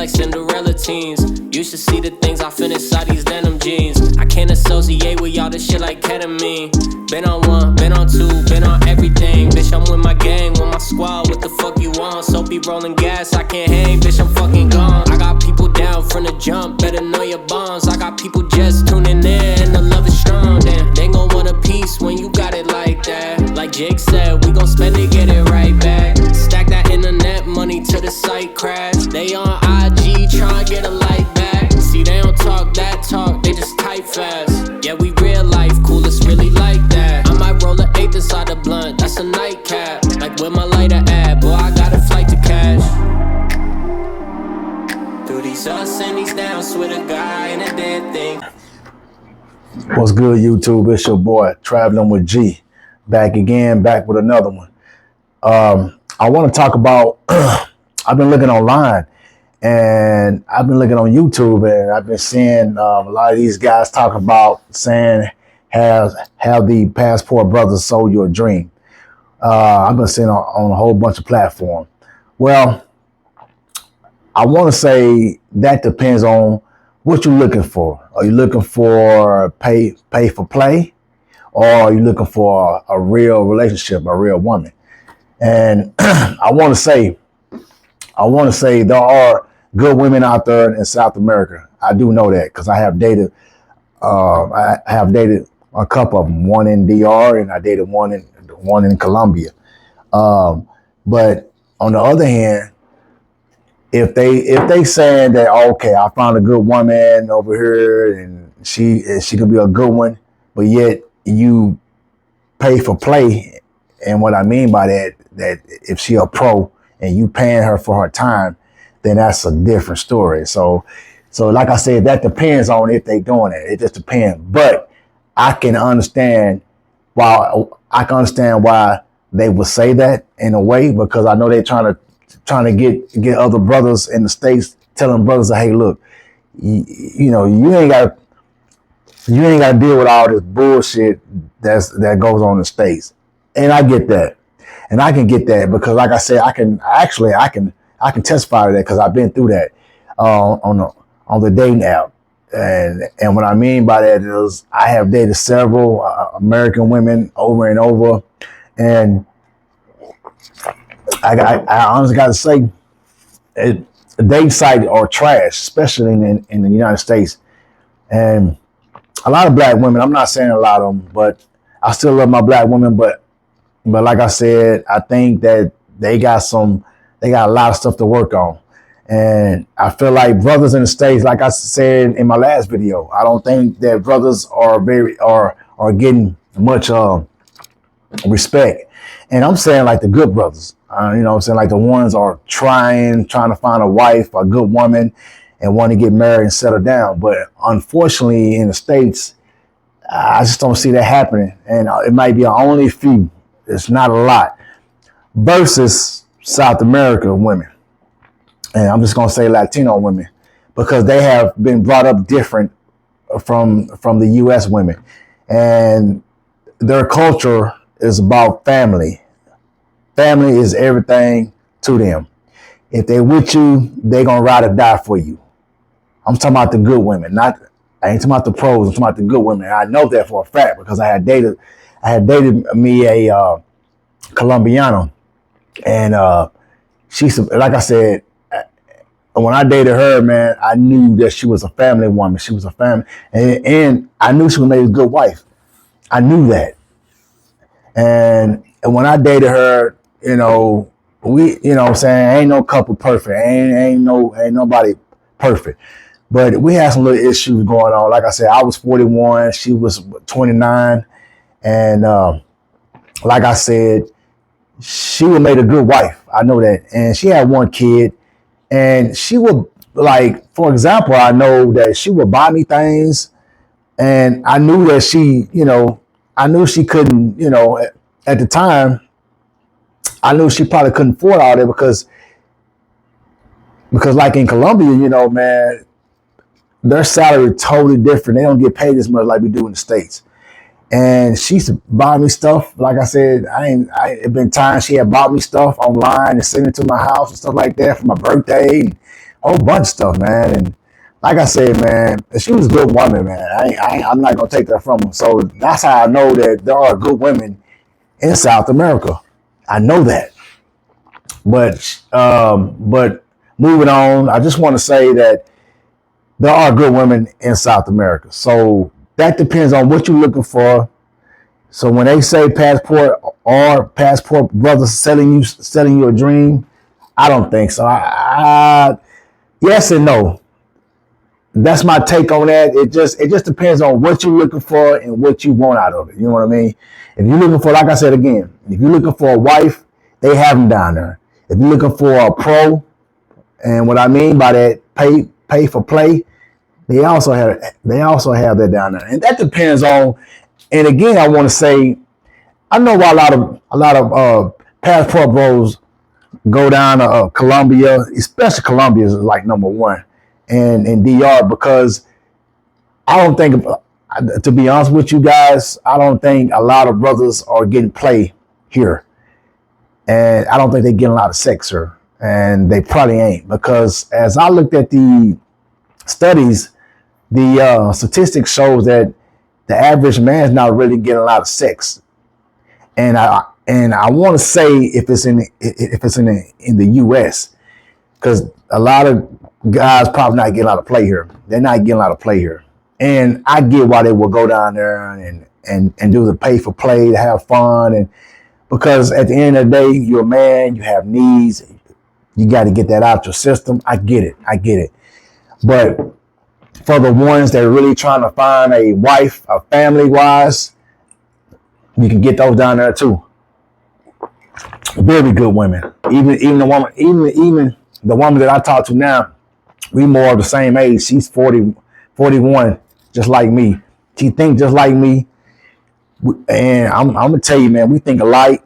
like Cinderella teens. You should see the things I feel inside these denim jeans. I can't associate with y'all, this shit like ketamine. Been on one, been on two, been on everything. Bitch, I'm with my gang, with my squad, what the fuck you want? Soapy rolling gas, I can't hang, bitch, I'm fucking gone. I got people down from the jump, better know your bonds. I got people just tuning in, and the love is strong. Damn, they gon' want a piece when you got it like that. Like Jake said, we gon' spend it, get it right back. Stack that internet money till the site crash. They on IG tryna get a like back. See, they don't talk that talk, they just type fast. Yeah, we real life, cool, it's really like that. I might roll an eighth inside the blunt, that's a nightcap. Like where my lighter at, boy, I got a flight to catch. Through these ups and these downs, with a guy and a dead thing. What's good, YouTube? It's your boy, Traveling with G. Back again, back with another one. I want to talk about, I've been looking online and I've been looking on YouTube and I've been seeing a lot of these guys talk about saying, have the Passport Brothers sold you a dream? I've been seeing on a whole bunch of platforms. Well, I want to say that depends on what you're looking for. Are you looking for pay for play? Or are you looking for a real relationship, a real woman? And I want to say there are good women out there in South America. I do know that because I have dated a couple of them, one in DR and I dated one in Colombia. But on the other hand, if they saying that, okay, I found a good woman over here and she could be a good one, but yet you pay for play, and what I mean by that if she a pro and you paying her for her time, then that's a different story. So like I said, that depends on if they doing it. It just depends. But I can understand why they would say that in a way, because I know they're trying to get other brothers in the States, telling brothers, hey, look, you ain't got to deal with all this bullshit that goes on in the States. And I get that. And I can get that because, like I said, I can testify to that because I've been through that on the dating app. And what I mean by that is I have dated several American women over and over. And I honestly got to say, dating sites are trash, especially in the United States. And a lot of black women, I'm not saying a lot of them, but I still love my black women. But like I said, I think that they got a lot of stuff to work on. And I feel like brothers in the States, like I said in my last video, I don't think that brothers are getting much respect. And I'm saying like the good brothers, I'm saying like the ones are trying to find a wife, a good woman, and want to get married and settle down. But unfortunately in the States, I just don't see that happening. And it might be only a few. It's not a lot. Versus South America women. And I'm just going to say Latino women, because they have been brought up different from the U.S. women. And their culture is about family. Family is everything to them. If they with you, they going to ride or die for you. I'm talking about the good women. I ain't talking about the pros. I'm talking about the good women. And I know that for a fact because I had dated me a Colombiana. And she's, like I said, when I dated her, man, I knew that she was a family woman. She was a family, and I knew she would make a good wife. I knew that. And when I dated her, we, what I'm saying, ain't no couple perfect. Ain't nobody perfect. But we had some little issues going on. Like I said, I was 41, she was 29, and like I said, she would make a good wife. I know that. And she had one kid. And she would, like, for example, I know that she would buy me things. And I knew that I knew she couldn't, at the time, I knew she probably couldn't afford all that because like in Colombia, man, their salary is totally different. They don't get paid as much like we do in the States. And she used to buy me stuff. Like I said, it been times she had bought me stuff online and sent it to my house and stuff like that for my birthday. whole bunch of stuff, man. And like I said, man, she was a good woman, man. I'm not gonna take that from her. So that's how I know that there are good women in South America. I know that. But moving on, I just want to say that there are good women in South America. So that depends on what you're looking for. So when they say passport brothers selling you a dream, I don't think so. Yes and no. That's my take on that. It just depends on what you're looking for and what you want out of it. You know what I mean? If you're looking for, like I said again, if you're looking for a wife, they have them down there. If you're looking for a pro, and what I mean by that, pay for play, they also have that down there, and that depends on. And again, I want to say, I know why a lot of passport bros go down to Colombia, especially Colombia is like number one, and DR, because I don't think, to be honest with you guys, I don't think a lot of brothers are getting play here, and I don't think they're getting a lot of sex here, and they probably ain't, because as I looked at the studies, the statistics shows that the average man is not really getting a lot of sex, and I want to say if it's in the U.S., because a lot of guys probably not getting a lot of play here. They're not getting a lot of play here, and I get why they will go down there and do the pay for play to have fun, and because at the end of the day, you're a man, you have needs, you got to get that out your system. I get it, but for the ones that are really trying to find a wife, a family wise, you can get those down there too. Very good women. Even the woman that I talk to now, we more of the same age. She's 40, 41, just like me. She thinks just like me. And I'm gonna tell you, man, we think alike.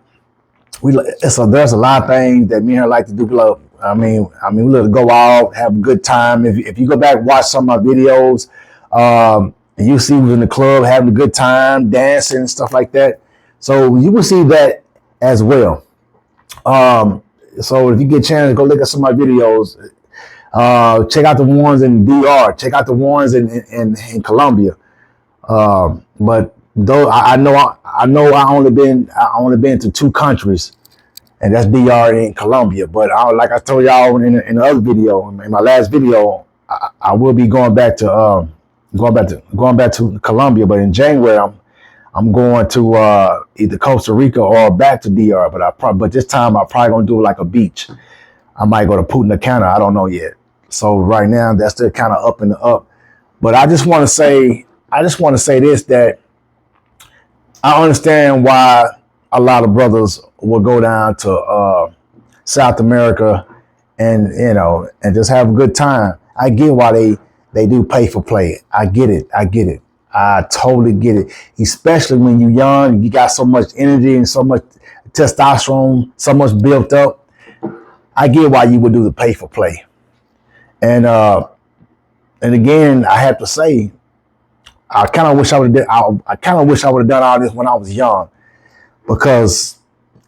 There's a lot of things that me and her like to do. I mean, we love to go out, have a good time. If you go back and watch some of my videos, and you see we in the club having a good time, dancing and stuff like that. So you will see that as well. So if you get a chance, go look at some of my videos. Check out the ones in DR. Check out the ones in Colombia. But though I only been to two countries, and that's DR and Colombia. But like I told y'all in the other video, in my last video, I will be going back to Colombia. But in January, I'm going to either Costa Rica or back to DR. But this time I'm probably gonna do like a beach. I might go to Punta Cana. I don't know yet. So right now that's still kind of up in the up. But I just want to say this, that I understand why a lot of brothers will go down to South America and just have a good time. I get why they do pay for play. I get it. I totally get it. Especially when you're young, you got so much energy and so much testosterone, so much built up. I get why you would do the pay for play. And again, I have to say, I kind of wish I would have done all this when I was young, because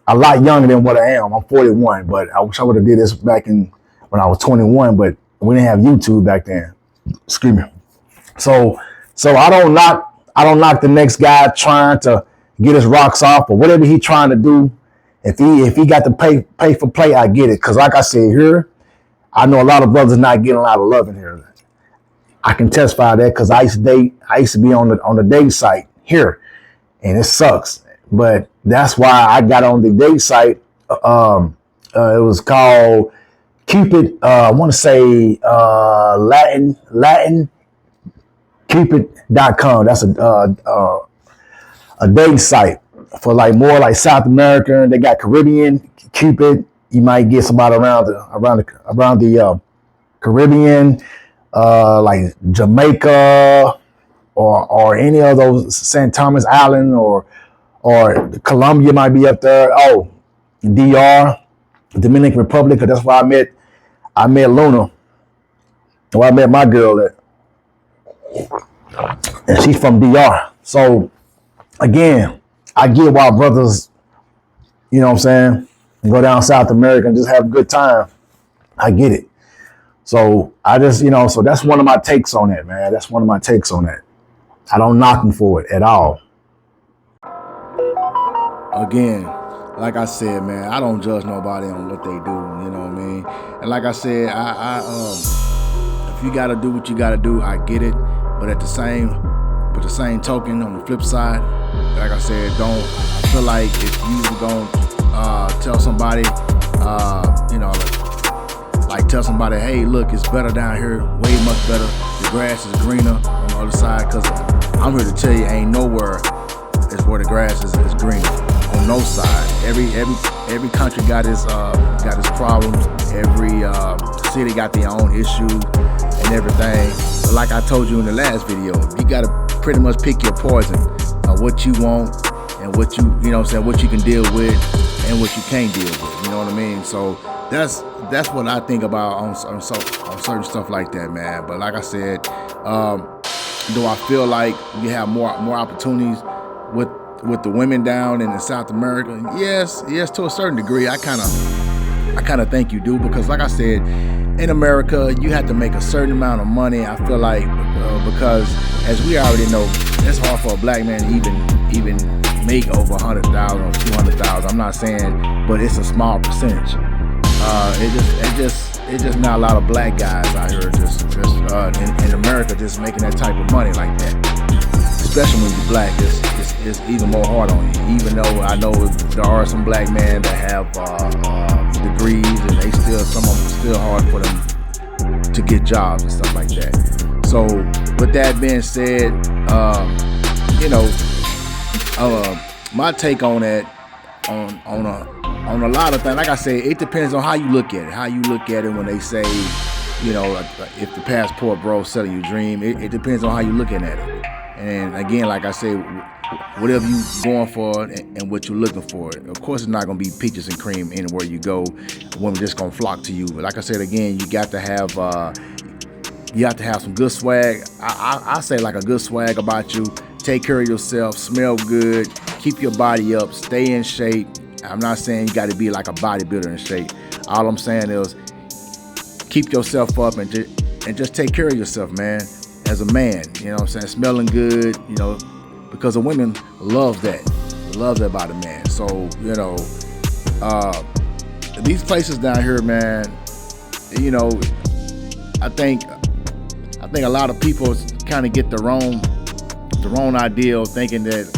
a lot younger than what I am. I'm 41, but I wish I would have did this back when I was 21. But we didn't have YouTube back then. Excuse me. So I don't knock the next guy trying to get his rocks off or whatever he trying to do. If he got to pay for play, I get it. Because like I said here, I know a lot of brothers not getting a lot of love in here. I can testify that because I used to be on the date site here, and it sucks. But that's why I got on the date site. It was called Cupid. I want to say Latin Cupid.com. That's a dating site for more like South America. They got Caribbean Cupid. You might get somebody around the Caribbean, like Jamaica or any of those St. Thomas Island or Colombia might be up there. Oh, DR, Dominican Republic. That's where I met Luna. Where I met my girl at. And she's from DR. So again, I get why brothers, you know what I'm saying, go down South America and just have a good time. I get it. So I just, so that's one of my takes on that, man. That's one of my takes on that. I don't knock them for it at all. Again, like I said, man, I don't judge nobody on what they do. You know what I mean? And like I said, if you gotta do what you gotta do, I get it. But at the same token, on the flip side, like I said, I feel like if you gonna tell somebody, like tell somebody, hey, look, it's better down here, way much better. The grass is greener on the other side. Cause I'm here to tell you, ain't nowhere is where the grass is greener. On no side. Every country got its problems. Every city got their own issues and everything. But like I told you in the last video, you gotta pretty much pick your poison of what you want and what what you can deal with and what you can't deal with. You know what I mean? So that's what I think about on certain stuff like that, man. But like I said, do I feel like we have more opportunities with the women down in South America? Yes, to a certain degree. I kind of think you do, because like I said, in America you have to make a certain amount of money. I feel like because as we already know, it's hard for a black man to even make over 100,000 or 200,000. I'm not saying, but it's a small percentage. It's just not a lot of black guys out here just in America just making that type of money like that. Especially when you're black, it's even more hard on you. Even though I know there are some black men that have degrees, and some of them still hard for them to get jobs and stuff like that. So with that being said, my take on that, on a lot of things, like I say, it depends on how you look at it. How you look at it when they say, if the passport bro selling you a dream, it depends on how you looking at it. And again, like I say, whatever you going for and what you're looking for, of course it's not going to be peaches and cream anywhere you go. Women just going to flock to you. But like I said, again, you got to have some good swag. I say like a good swag about you. Take care of yourself, smell good, keep your body up, stay in shape. I'm not saying you got to be like a bodybuilder in shape. All I'm saying is keep yourself up and just take care of yourself, man. As a man, you know what I'm saying? Smelling good, because the women love that about a man. So, these places down here, man, I think a lot of people kind of get the wrong idea of thinking that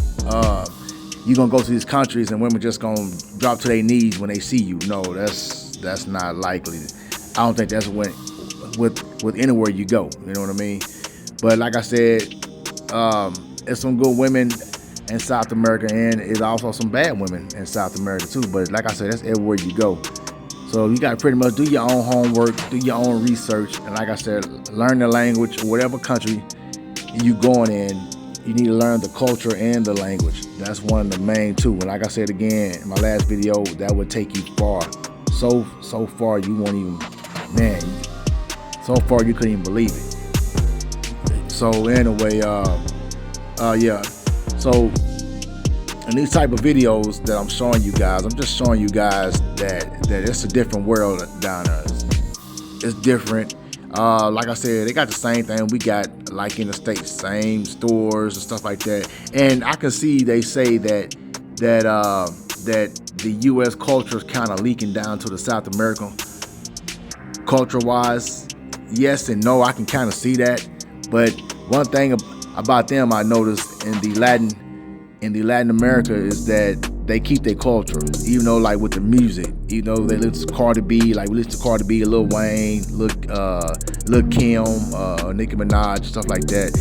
you're gonna go to these countries and women just gonna drop to their knees when they see you. No, that's not likely. I don't think that's with anywhere you go. You know what I mean? But like I said, there's some good women in South America, and there's also some bad women in South America too. But like I said, that's everywhere you go. So you got to pretty much do your own homework, do your own research, and like I said, learn the language. Whatever country you going in, you need to learn the culture and the language. That's one of the main two. And like I said again in my last video, that would take you far. So far you won't even, man. So far you couldn't even believe it. So anyway, yeah. So in these type of videos that I'm showing you guys, I'm just showing you guys that it's a different world down there. It's different. Like I said, they got the same thing we got, like in the States, same stores and stuff like that. And I can see they say that the U.S. culture is kind of leaking down to the South American culture-wise. Yes and no, I can kind of see that. But one thing about them I noticed in the Latin America is that they keep their culture, even though like with the music, they listen to Cardi B, like we listen to Cardi B, Lil Wayne, Lil Kim, Nicki Minaj, stuff like that.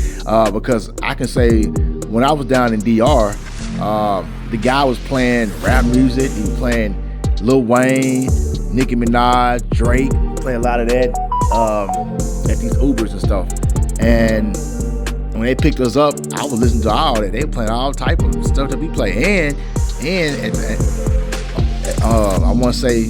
Because I can say when I was down in DR, the guy was playing rap music, he was playing Lil Wayne, Nicki Minaj, Drake, play a lot of that at these Ubers and stuff. And when they picked us up, I was listening to all that. They were playing all type of stuff that we play. And I want to say,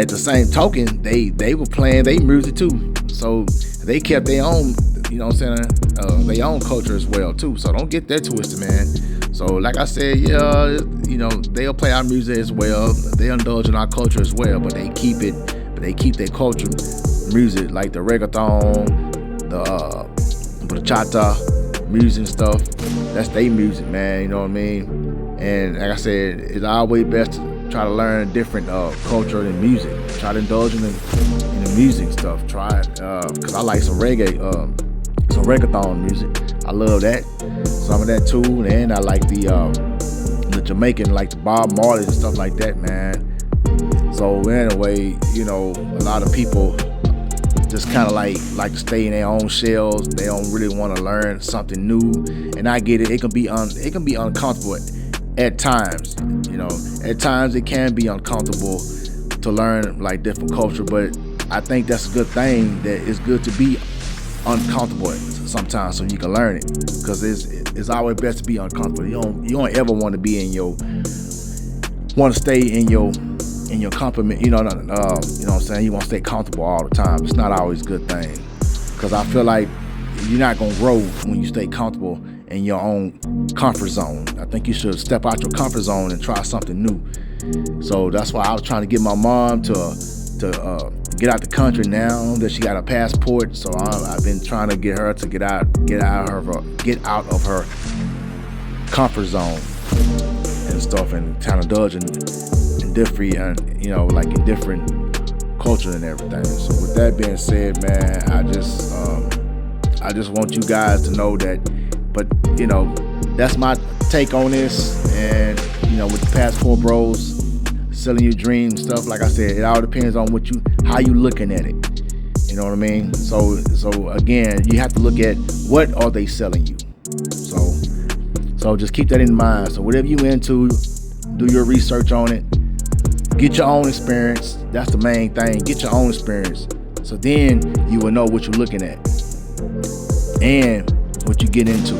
at the same token, they were playing their music too. So they kept their own, their own culture as well too. So don't get that twisted, man. So like I said, yeah, they'll play our music as well. They indulge in our culture as well, but they keep their culture music, like the reggaeton, the bachata music and stuff. That's their music, man. You know what I mean? And like I said, it's always best to try to learn different culture and music. Try to indulge in the music stuff. Try it, cause I like some reggaeton music. I love that. Some of that too. And I like the Jamaican, like the Bob Marley and stuff like that, man. So anyway, you know, a lot of people just kind of like to stay in their own shells. They don't really want to learn something new, and I get it. It can be uncomfortable at times. You know, at times it can be uncomfortable to learn like different culture, but I think that's a good thing. That it's good to be uncomfortable sometimes so you can learn it, because it's always best to be uncomfortable. You don't ever want to be stay in your compliment, you know what I'm saying? You want to stay comfortable all the time. It's not always a good thing, because I feel like you're not gonna grow when you stay comfortable in your own comfort zone. I think you should step out your comfort zone and try something new. So that's why I was trying to get my mom to get out the country now that she got a passport. So I've been trying to get her to get out of her comfort zone and stuff, and kind of indulge in different, you know, like in different culture and everything. So with that being said, man, I just want you guys to know that. But you know, that's my take on this. And you know, with the Passport Bros, selling your dreams stuff, like I said, it all depends on how you looking at it. You know what I mean? So again, you have to look at what are they selling you. So just keep that in mind. So whatever you into, do your research on it. Get your own experience. That's the main thing. Get your own experience. So then you will know what you're looking at and what you get into.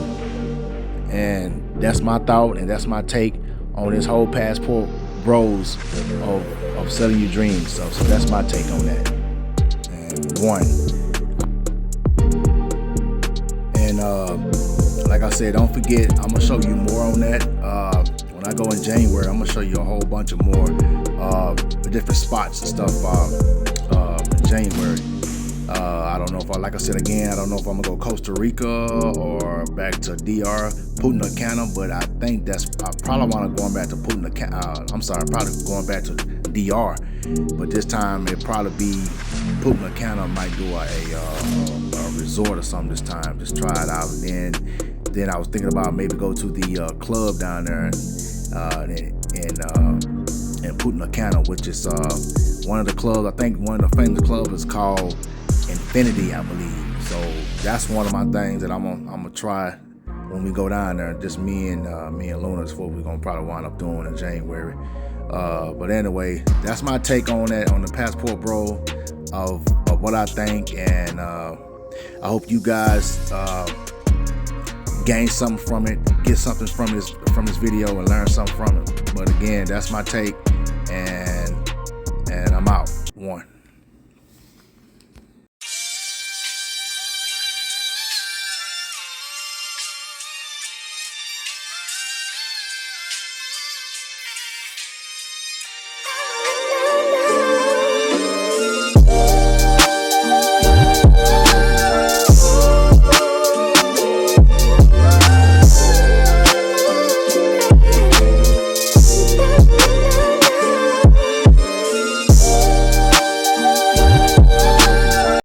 And that's my thought, and that's my take on this whole Passport Bros of selling your dreams. So that's my take on that. And like I said, don't forget, I'm gonna show you more on that. When I go in January, I'm gonna show you a whole bunch of more different spots and stuff in January. I don't know if I don't know if I'm gonna go Costa Rica or back to DR, Punta Cana, but I think I probably want to going back to probably going back to DR, but this time it probably be Punta Cana. Might do a resort or something this time, just try it out. And then I was thinking about maybe go to the club down there in Punta Cana, which is one of the clubs. I think one of the famous clubs is called Infinity, I believe. So that's one of my things that I'm gonna try when we go down there. Just me and Luna is what we're gonna probably wind up doing in January. But anyway, that's my take on that, on the Passport Bro, of what I think, and I hope you guys gain something from it, get something from this video, and learn something from it. But again, that's my take, and I'm out. One.